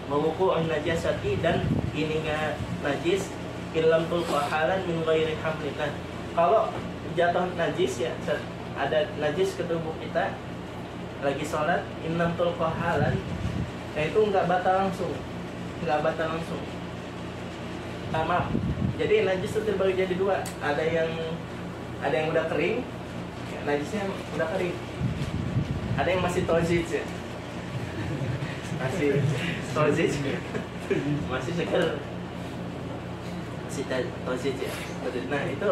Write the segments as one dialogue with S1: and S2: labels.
S1: wuqu'un najasati, dan ininya najis illam tulqa halan min ghairi hamlin. Nah, kalau jatuh najis ya, ada najis ke tubuh kita lagi sholat, innam tulqa halan, itu nggak batal langsung, maaf. Jadi najis itu terbagi jadi dua, ada yang udah kering ya, najisnya udah kering, ada yang masih tozij ya, masih tozij masih seger, masih tozij ya. Nah itu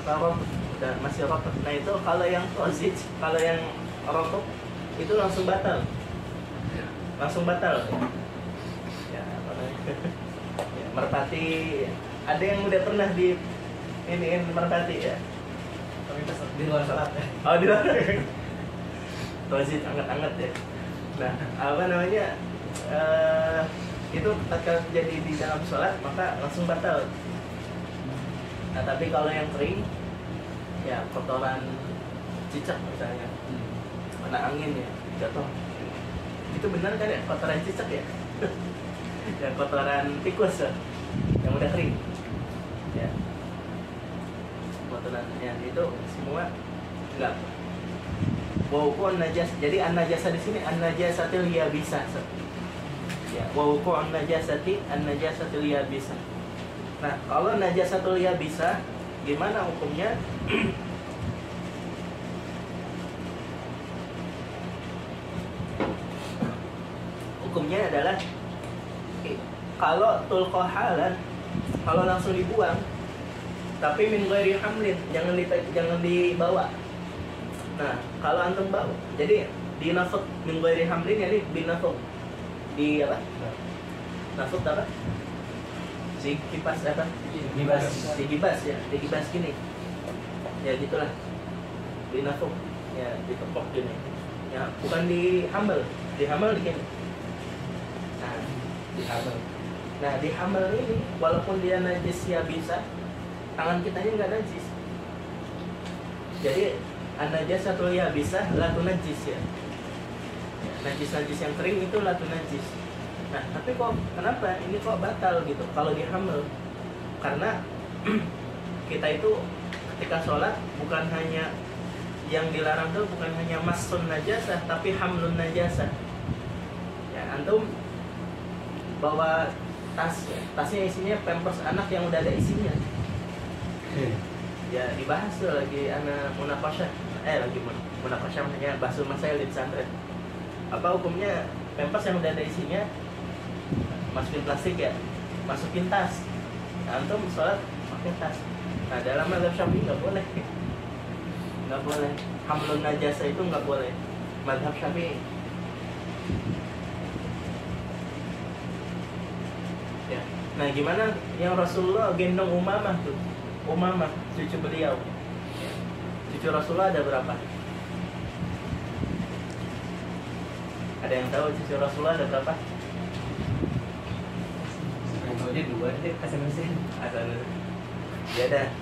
S1: apa, udah masih rotok. Nah itu kalau yang tozij, kalau yang rotok itu langsung batal ya, ya, merpati. Ada yang udah pernah di ini merpati ya,
S2: Tapi pas di luar sholat ya.
S1: oh di luar tozij anget-anget ya. Nah apa namanya, itu ketika jadi di dalam sholat maka langsung batal. Nah tapi kalau yang kering ya, kotoran cicak misalnya, kena angin ya, jatuh, itu benar kan ya kotoran cicak ya? Ya kotoran tikus ya, yang udah kering ya, kotorannya itu semua enggak. Wuqu'un najas, jadi an-najasa di sini an-najasatil yabisah ya, wuqu'un najasati an-najasatil yabisah. Nah kalau najasatul yabisah gimana hukumnya? Hukumnya adalah kalau tulqa halan, kalau langsung dibuang, tapi min ghairi hamlin, jangan dibawa. Nah kalau antum bawa, jadi dinafuk min ghairi hamlin, jadi dinafuk di apa? Nafuk apa? Si kipas apa? Digibas ya, digibas gini. Ya gitulah. Dinafuk ya, ditepok gini. Ya, bukan dihambal gini. Nah, dihambal. Nah, dihambal ini walaupun dia najis ya bisa, tangan kitanya nggak najis. Jadi an-najasatul ya bisa latu najis ya. Najis-najis yang kering itu latu najis. Nah, tapi kok kenapa ini kok batal gitu kalau dihambal? Karena kita itu ketika sholat bukan hanya yang dilarang tuh bukan hanya masun najasah, tapi hamlun najasah. Ya, antum bawa tas, tasnya isinya pampers anak yang udah ada isinya. Ya dibahas tuh lagi anak munakasyah, lagi munakasyah maksudnya bahsul masail di pesantren. Apa hukumnya pampers yang udah ada isinya masukin plastik ya, masukin tas. Nah, antum sholat pakai tas. Nah dalam mazhab Syafi'i nggak boleh, hamlun najasa itu nggak boleh, mazhab Syafi'i. Ya. Nah gimana yang Rasulullah gendong Umamah tuh, Umamah cucu beliau. Cucu Rasulullah ada berapa? Ada yang tahu cucu Rasulullah ada berapa?
S2: Dia dua deh, asal-asalan.
S1: Ya ada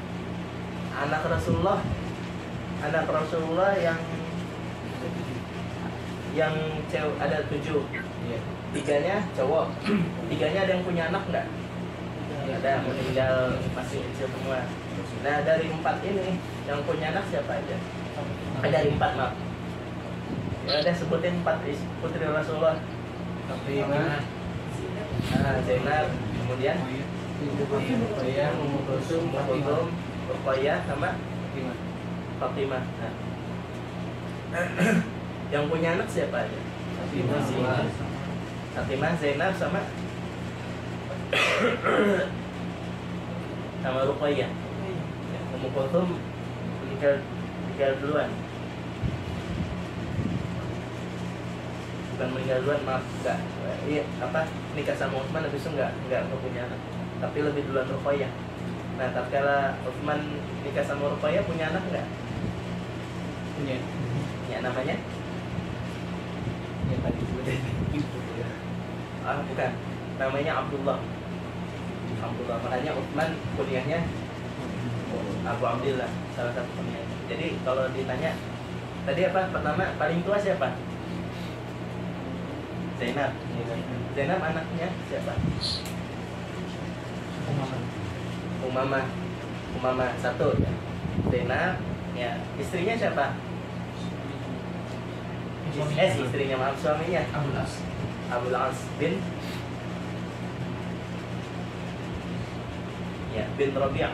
S1: anak Rasulullah yang cewek ada 7.
S2: Iya.
S1: 3-nya cowok. 3-nya ada yang punya anak nggak? Ada, meninggal masih kecil semua. Nah dari 4 ini yang punya anak siapa aja? Dari 4 maaf. Ya udah sebutin 4 putri Rasulullah.
S2: Fatimah,
S1: Zainab, kemudian
S2: Ruqayyah, Ummu Kulsum, Fatimah.
S1: Ruqayyah sama Fatimah. Nah. Yang punya anak siapa aja? Fatimah, Zainab sama Ruqayyah. Ya, Ummu Kulsum meninggal duluan. Bukan meninggal duluan, maaf, enggak. Iya, nikah sama Utsman habis itu enggak punya anak. Tapi lebih duluan Ruqayyah. Nah, tatkala Utsman nikah sama Ruqayyah punya anak enggak?
S2: Punya.
S1: Ya namanya?
S2: Ya tadi sebutin.
S1: Bukan. Namanya Abdullah. Makanya Utsman kuliahnya Abu Abdillah, salah satu kuliahnya. Jadi kalau ditanya tadi apa pertama paling tua siapa? Zainab. Zainab anaknya siapa? Umamah satu ya. Zainab ya. Istrinya siapa? Istrinya, maaf, suaminya Abul As bin ya, bin Rabi'.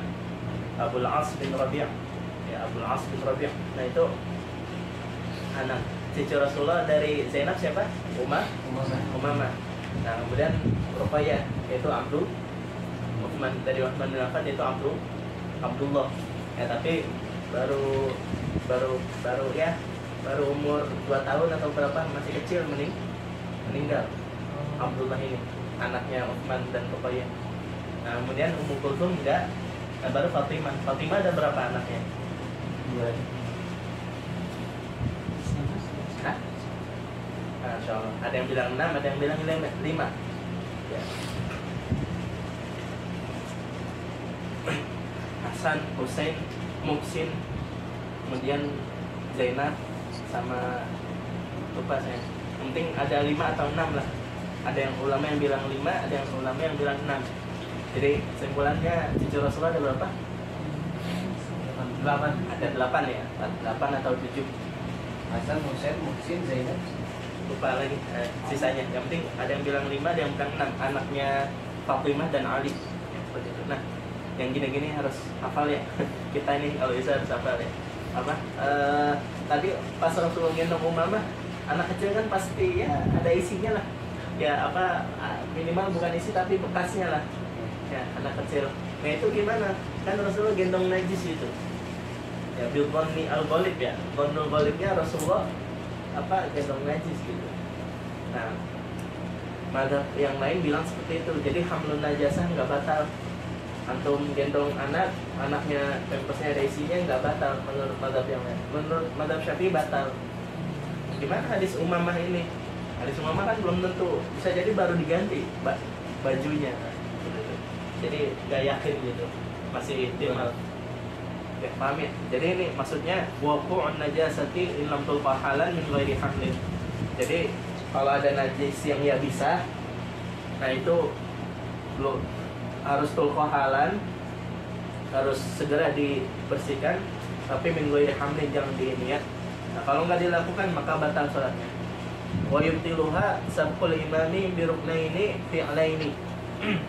S1: Abul As bin Rabi'. Ya, Abul As bin Rabi'. Nah, itu anak cucu Rasulullah dari Zainab siapa? Umamah. Nah, kemudian Ruqayyah yaitu Uthman, dari Uthman bin Affan yaitu Abdullah. Ya, tapi baru umur 2 tahun atau berapa, masih kecil meninggal. Abdullah ini anaknya Uthman dan Ruqayyah. Nah, kemudian Ummu Kulthum enggak. Nah, baru Fatimah. Fatimah ada berapa anaknya? 2. Hah? Masya Allah. Ada yang bilang 6, ada yang bilang 5. Ya. Hasan, Husain, Muhsin, kemudian Zainab, sama lupa saya. Yang penting ada 5 atau 6 lah. Ada yang ulama yang bilang 5, ada yang ulama yang bilang 6. Jadi kesimpulannya cucu Rasulullah ada berapa? 8. Ada 8 ya? 8 atau 7.
S2: Hasan, Husain, Muhsin, Zainab.
S1: Lupa lagi sisanya. Yang penting ada yang bilang 5, ada yang bilang 6. Anaknya Fatimah dan Ali. Ya, seperti itu. Nah, yang gini-gini harus hafal ya. Kita ini kalau bisa harus hafal ya. Apa? Tadi pas Rasulullah gendong Umamah, anak kecil kan pasti ya ada isinya lah. Ya apa, minimal bukan isi tapi bekasnya lah. Ya, anak kecil. Nah, itu gimana? Kan Rasulullah gendong najis itu. Ya, bilqonni al-ghalib ya. Qonnul ghalibnya Rasulullah apa, gendong najis gitu. Nah, madzhab yang lain bilang seperti itu. Jadi hamlun najasah nggak batal. Antum gendong anaknya pempesnya ada isinya nggak batal menurut madzhab yang lain. Menurut madzhab Syafi'i batal. Gimana hadis Umamah ini? Hadis Umamah kan belum tentu, bisa jadi baru diganti bajunya. Jadi nggak yakin gitu, masih ihtimal. Ya, paham ya? Jadi ini maksudnya waqu'un najasati in lam tulqa halan min ghairi hamlin. Jadi kalau ada najis yang ya bisa, nah itu lo harus tulqa halan, harus segera dibersihkan, tapi min ghairi hamlin, jangan diniat. Nah, kalau nggak dilakukan maka batal sholatnya. Wa yubtiluha sabqul imami bi ruknaini fi'laini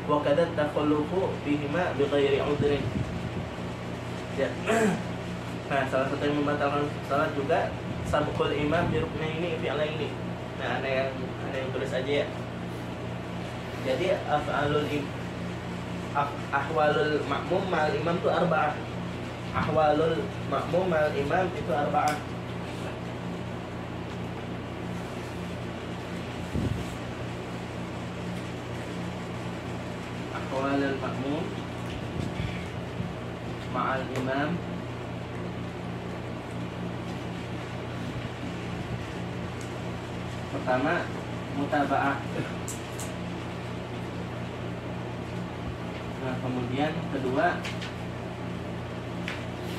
S1: wa kadza takhallufu bihima bi ghairi udhrin. Ya. Nah, salah satu yang membatalkan salat juga sabqul imam bi ruknaini fi'laini. Nah, ada yang tulis aja ya. Jadi ahwalul makmum mal imam itu 4. Ahwalul makmum mal imam itu 4. Ahwalul makmum ma'al imam pertama mutaba'ah. Nah, kemudian kedua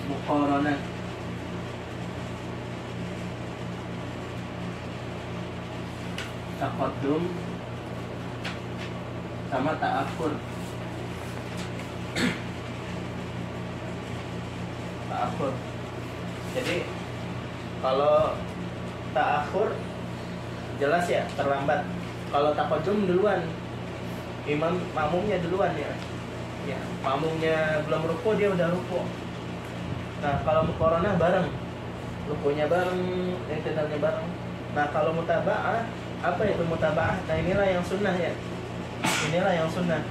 S1: muqaranah. Taqaddum sama ta'akhur. Ta'akhur. Jadi kalau ta'akhur jelas ya terlambat. Kalau taqaddum duluan, imam makmumnya duluan ya. Ya, makmumnya belum ruku dia udah ruku. Nah, kalau muqaranah bareng, rukunya bareng, i'tidalnya bareng. Nah, kalau mutaba'ah, apa itu mutaba'ah? Nah, inilah yang sunnah ya. Inilah yang sunnah.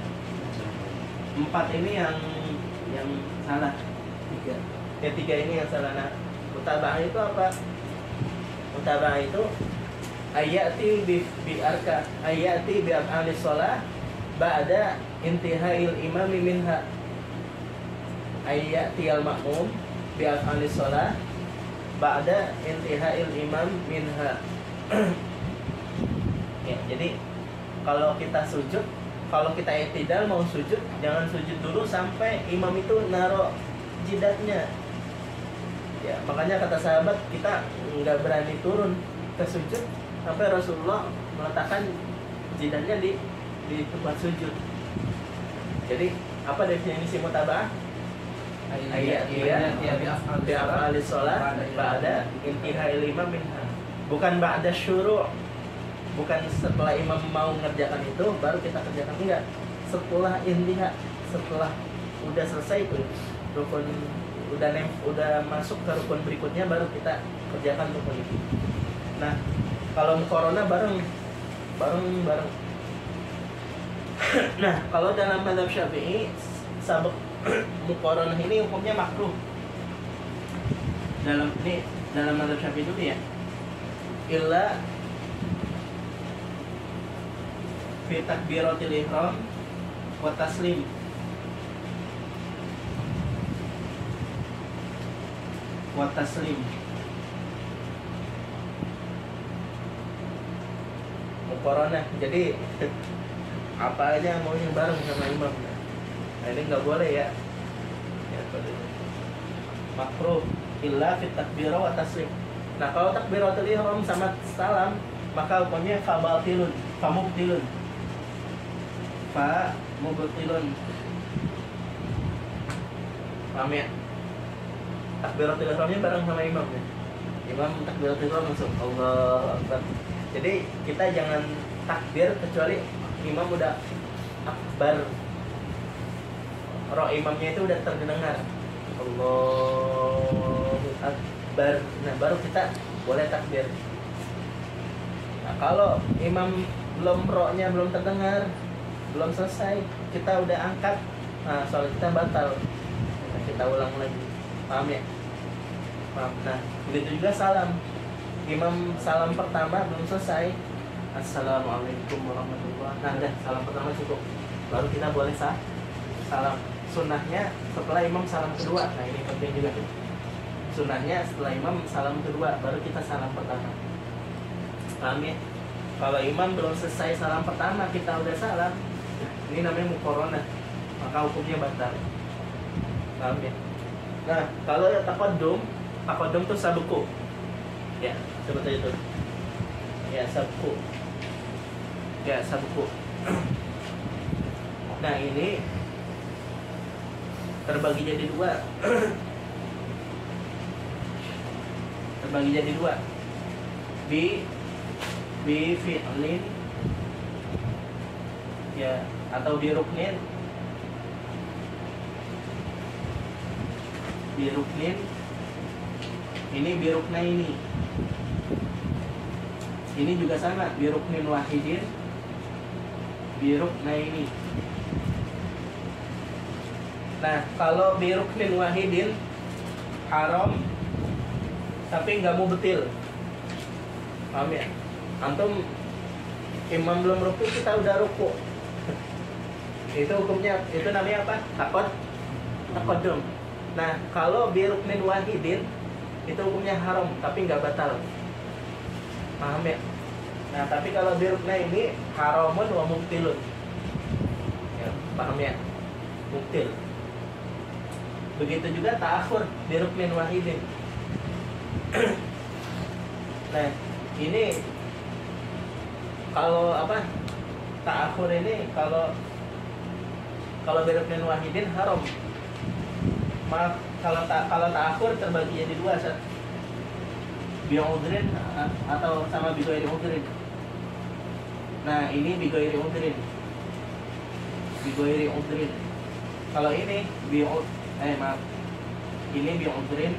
S1: 4 ini yang salah. 3. Ya, 3 ini yang salah. Nah, mutaba'ah itu apa? Mutaba'ah itu ayati bi af'alis shalah ba'da intihail imami minha. Ayati al makmum bi af'alis shalah ba'da intihail imam minha. Ya, jadi kalau kita sujud, kalau kita i'tidal mau sujud, jangan sujud dulu sampai imam itu naruh jidatnya. Ya, makanya kata sahabat, kita nggak berani turun ke sujud sampai Rasulullah meletakkan jidatnya di tempat sujud. Jadi apa definisi mutaba'ah? Ayat bi af'alis shalah ba'da intihai imam minha. Bukan ba'da syuru'. Bukan setelah imam mau mengerjakan itu baru kita kerjakan, enggak. Setelah intiha, setelah udah selesai itu rukun, udah masuk ke rukun berikutnya baru kita kerjakan rukun itu. Nah, kalau corona bareng. Nah, kalau dalam mazhab Syafi'i sabuk muqaranah ini hukumnya makruh. Dalam mazhab Syafi'i dulu ya. Illa fi takbiratil ihram wa taslim. Wa taslim. Muqaranah. Jadi apa aja maunya bareng sama imam. Nah, ini nggak boleh ya. Makruh illa fi takbirah wa taslim. Nah, kalau takbiratul ihram sama salam maka hukumnya fa batilun, fa mubtilun. Fa mubtilun. Paham ya? Takbiratul ihramnya bareng sama imam ya. Imam takbiratul ihram langsung Allahu Akbar. Jadi kita jangan takbir kecuali imam udah akbar. Roh imamnya itu udah terdengar Allahu Akbar. Nah, baru kita boleh takbir. Nah, kalau imam rohnya belum terdengar, belum selesai, kita udah angkat, nah sholat kita batal. Nah, kita ulang lagi. Paham ya? Paham. Nah, begitu juga salam. Imam salam pertama belum selesai, Assalamualaikum warahmatullahi wabarakatuh. Nah, udah salam pertama cukup. Baru kita boleh salam. Sunnahnya setelah imam salam kedua. Nah, ini penting juga tuh. Sunnahnya setelah imam salam kedua baru kita salam pertama. Paham ya? Kalau imam belum selesai salam pertama kita udah salam, ini namanya muqaranah, maka hukumnya batal. Paham ya? Nah, kalau ya taqaddum tuh sabuku. Ya, seperti itu. Ya, sabuku. Ya, sabuku. Nah, ini terbagi jadi dua. Terbagi jadi dua. Bi fi'lin ya, atau bi ruknin. Bi ruknin. Ini bi ruknaini. Ini juga sama, bi ruknin wahidin, bi ruknaini. Nah, kalau bi ruknin wahidin haram tapi nggak mau betil. Paham ya? Antum imam belum ruku kita udah ruku. Itu hukumnya, itu namanya apa? Taqaddum. Nah, kalau bi ruknin wahidin itu hukumnya haram tapi nggak batal. Paham ya? Nah, tapi kalau bi rukna ini haramun wa mubtilun. Ya, paham ya? Mubtil. Begitu juga ta'akhur bi ruknin wahidin. Nah, ini kalau apa? Ta'akhur ini kalau bi ruknin wahidin haram. Maaf, kalau ta'akhur terbagi jadi dua, Sat. Bi'udrin atau sama bighairi udrin. Nah, ini bighairi udrin. Bighairi udrin. Kalau ini maaf. Ini bi'udrin.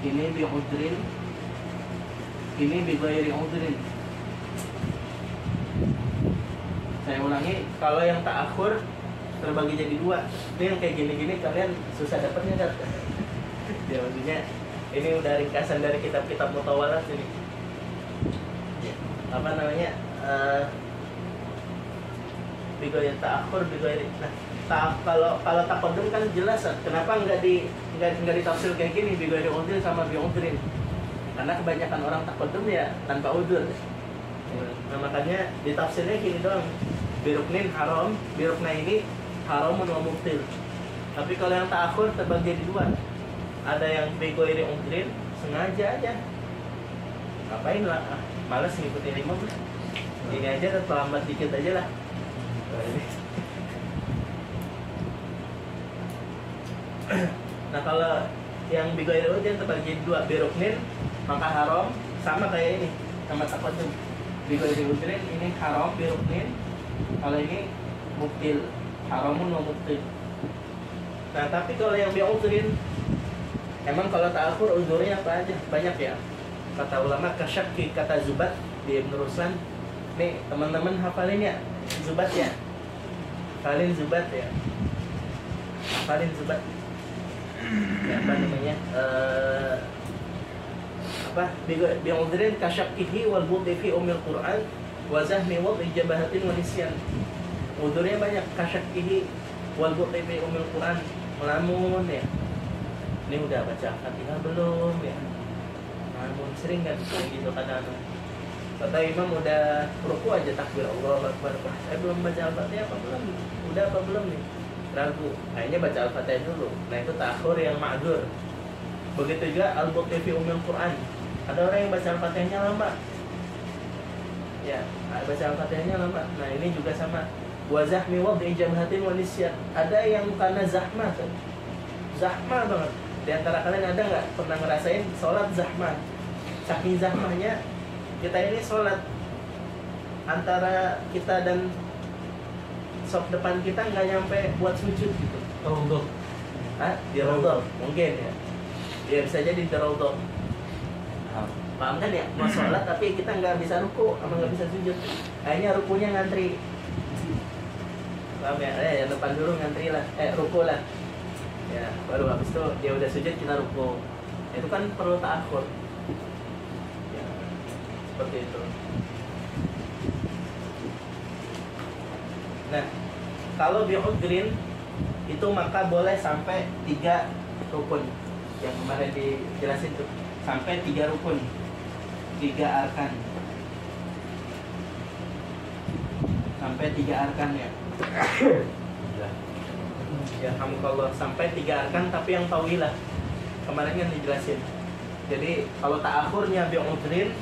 S1: Ini bi'udrin. Ini bighairi udrin. Saya ulangi, kalau yang ta'akhur terbagi jadi dua. Ini yang kayak gini-gini kalian susah dapatnya, kan? Ya, maksudnya ini udah ringkasan dari kitab-kitab mutawalat ini. Apa namanya? Bighairi ta'akhur, bighairi. Nah, kalau taqaddum kan jelas, kenapa nggak ditafsir kayak gini, bighairi udhrin sama bi'udhrin? Karena kebanyakan orang taqaddum ya tanpa udhur. Nah, makanya ditafsirnya gini doang. Biruknin haram, birukna ini haram wa mubtil. Tapi kalau yang ta'akhur terbagi jadi dua. ada yang begoiri ungkirin sengaja aja, ngapain lah, malas ngikutin imam lah, ini aja terlambat dikit aja lah. Nah kalau yang begoiri ungkirin terbagi dua, biruknin maka haram, sama kayak ini sama taqaddum. Begoiri ungkirin ini haram biruknin, kalau ini mubtil, haramun wa mubtil. Nah tapi kalau yang bi'udhrin, emang kalau ta'akhur uzurnya apa aja? Banyak ya. Kata ulama kasyaki, kata Zubat di Ibn Ruslan. Nih teman-teman hafalin ya Zubat ya. Hafalin Zubat ya. Hafalin Zubat. Ya, apa namanya? Bi'udhrin kasyakihi wal budhi fi umil Qur'an wa zahmi wad ijabahatin wa nisyan. Uzurnya banyak, kasyakihi wal budhi fi umil Qur'an, melamun ya. Ini udah baca Fatihah belum ya? Namun sering kan gitu kadang-kadang. Kata imam udah ruku aja takbir Allahu Akbar. Saya belum baca Al-Fatihah apa belum? Udah apa belum nih? Ragu. Akhirnya baca Al-Fatihah dulu. Nah itu ta'khur yang ma'dzur. Begitu juga al-buqi fi ummil Quran. Ada orang yang baca Al-Fatihahnya lama. Ya, baca Al-Fatihahnya lama. Nah ini juga sama. Wa zahmi wad'i jabhatin wa nisyan. Ada yang karena zahmah kan? Zahmah banget. Di antara kalian ada nggak pernah ngerasain sholat zahmah? Saking zahmahnya kita ini sholat, antara kita dan sop depan kita nggak nyampe buat sujud gitu.
S3: Raudhah.
S1: Di raudhah mungkin ya. Ya bisa jadi di raudhah. Paham kan ya? Mau sholat tapi kita nggak bisa ruku sama nggak bisa sujud. Akhirnya rukunya ngantri. Paham ya? Yang depan dulu ngantri lah. Ruku lah. Ya, baru habis itu dia udah sujud kita ruku. Itu kan perlu ta'akhur. Ya, seperti itu. Nah, kalau bi'udhrin itu maka boleh sampai 3 rukun. Yang kemarin dijelasin tuh, sampai 3 rukun. 3 arkan. Sampai 3 arkan ya. Ya alhamdulillah sampai 3 arkan tapi yang tawilah. Kemarin kan dijelasin. Jadi kalau ta'akhurnya bi'udhrin,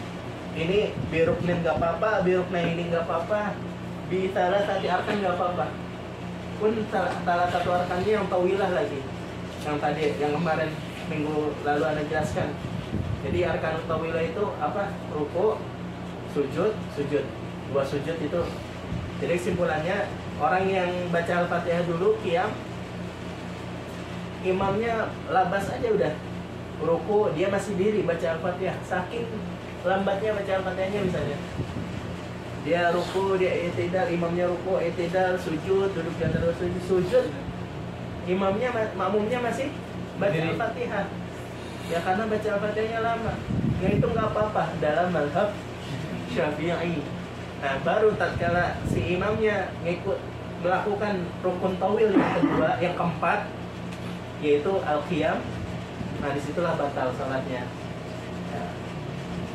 S1: ini biruknin gak apa-apa, birukna ini gak apa-apa, bi salasati arkan gak apa-apa. Pun salah satu arkannya yang tawilah lagi. Yang tadi, yang kemarin minggu lalu Anda jelaskan. Jadi arkan tawilah itu apa? Ruku, sujud, sujud. 2 sujud itu. Jadi kesimpulannya orang yang baca Al-Fatihah dulu qiyam, imamnya labas aja udah ruku, dia masih diri baca Al-Fatihah. Saking lambatnya baca Al-Fatihahnya misalnya. Dia ruku, dia i'tidal, imamnya ruku, i'tidal, sujud, duduk dan terus sujud. Imamnya, makmumnya masih baca Al-Fatihah. Ya karena baca Al-Fatihahnya lama. Yang itu nggak apa-apa dalam mazhab Syafi'i. Nah baru tatkala si imamnya ngikut melakukan rukun tawil yang kedua, yang keempat, yaitu al-qiyam. Nah disitulah batal salatnya. Ya,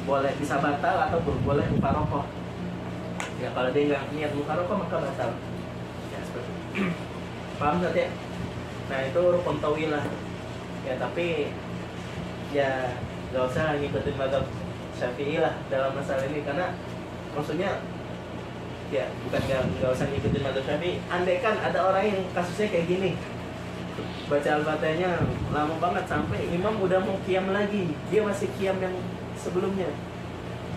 S1: boleh bisa batal atau boleh mufarokoh. Ya kalau dia nggak niat mufarokoh maka batal. Ya seperti itu. Paham nggak ya? Nah itu rukun tawil lah. Ya tapi ya nggak usah ngikutin mazhab Syafi'i lah dalam masalah ini, karena maksudnya ya bukan nggak usah ngikutin mazhab Syafi'i. Andaikan ada orang yang kasusnya kayak gini, baca Al-Fatihahnya lama banget sampai imam udah mau qiyam lagi, dia masih qiyam yang sebelumnya.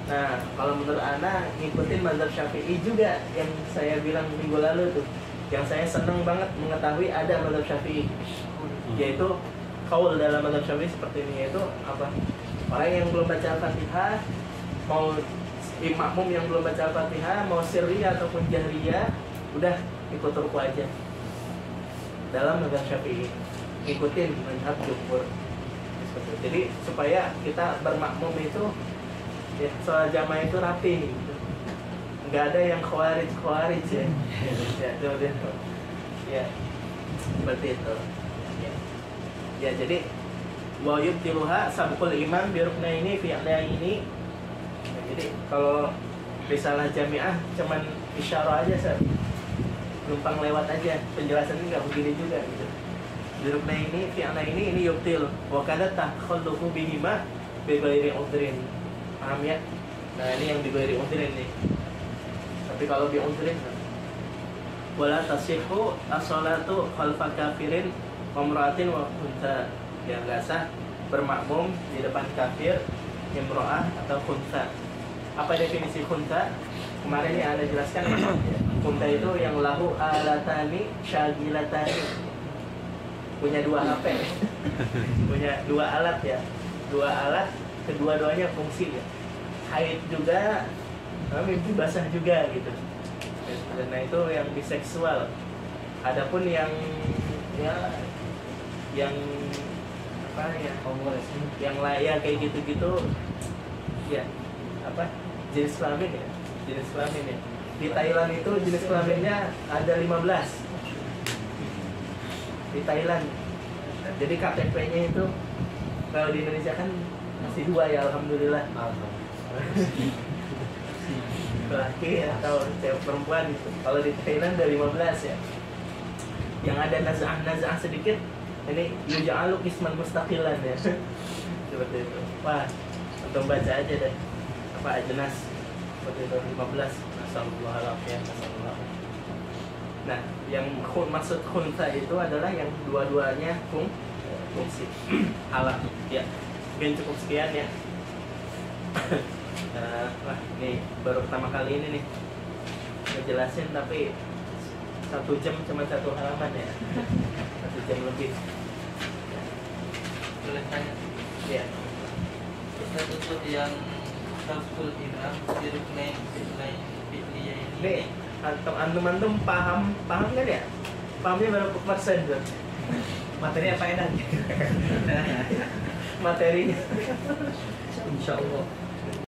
S1: Nah kalau menurut ana ngikutin mazhab Syafi'i juga yang saya bilang minggu lalu tuh, yang saya seneng banget mengetahui ada mazhab Syafi'i, yaitu kaul dalam mazhab Syafi'i seperti ini, yaitu apa? Orang yang belum baca Al-Fatihah, mau makmum yang belum baca Al-Fatihah, mau sirriyah ataupun jahriyah, udah ikut ruku aja. Dalam mazhab Syafi'i, ikutin mazhab jumhur. Jadi supaya kita bermakmum itu ya, soal jamaah itu rapi gitu. Nggak ada yang khawarij ya. Ya, seperti itu. Ya jadi wa yubtiluha sabqul imam bi ruknaini fi ini. Nah, jadi kalau risalah jamiah cuman isyarah aja, numpang lewat aja, penjelasannya nggak begini juga gitu. Dirukna ini, fi'na ini yubtil. Wa kada takhallufu bihima bi ghairi udhrin. Paham ya? Nah, ini yang bi ghairi udhrin nih. Tapi kalau bi udhrin wala tasihhu as-salatu khalfa kafirin wa imra'atin wa khunsa. Yang enggak sah bermakmum di depan kafir, imra'ah atau khunsa. Apa definisi khunsa? Kemarin yang Anda jelaskan ya. Khunsa itu yang lahu alatani syagilatani. Punya 2 HP. Punya 2 alat ya. 2 alat, kedua-duanya fungsi ya. Haid juga, mimpi basah juga gitu. Nah itu yang biseksual. Adapun yang ya yang apa ya, yang layak kayak gitu-gitu ya apa, jenis kelamin ya, jenis kelamin ya. Di Thailand itu jenis kelaminnya ada 15 di Thailand. Jadi KTP-nya itu kalau di Indonesia kan masih 2 ya, alhamdulillah. Laki atau cewek perempuan itu. Kalau di Thailand ada 15 ya. Yang ada naz'ah sedikit, ini yuja'alu isman mustaqilan ya. Seperti itu. Wah, untuk baca aja deh. Apa ajnas seperti itu 15. Nasallallahu. Nah, yang maksud khunsa itu adalah yang dua-duanya fungsi. Alat ya. Mungkin cukup sekian ya. Wah, ini baru pertama kali ini nih ngejelasin, tapi 1 jam cuma 1 halaman ya. 1 jam lebih.
S3: Boleh tanya?
S1: Ya.
S3: Kita tutup yang Syarful Imam di Ruknain Fi'liyah ini.
S1: Nih, antum paham kan ya? Pahamnya berapa persen tuh?
S2: Materi apa enak?
S1: Materinya.
S2: Insya Allah.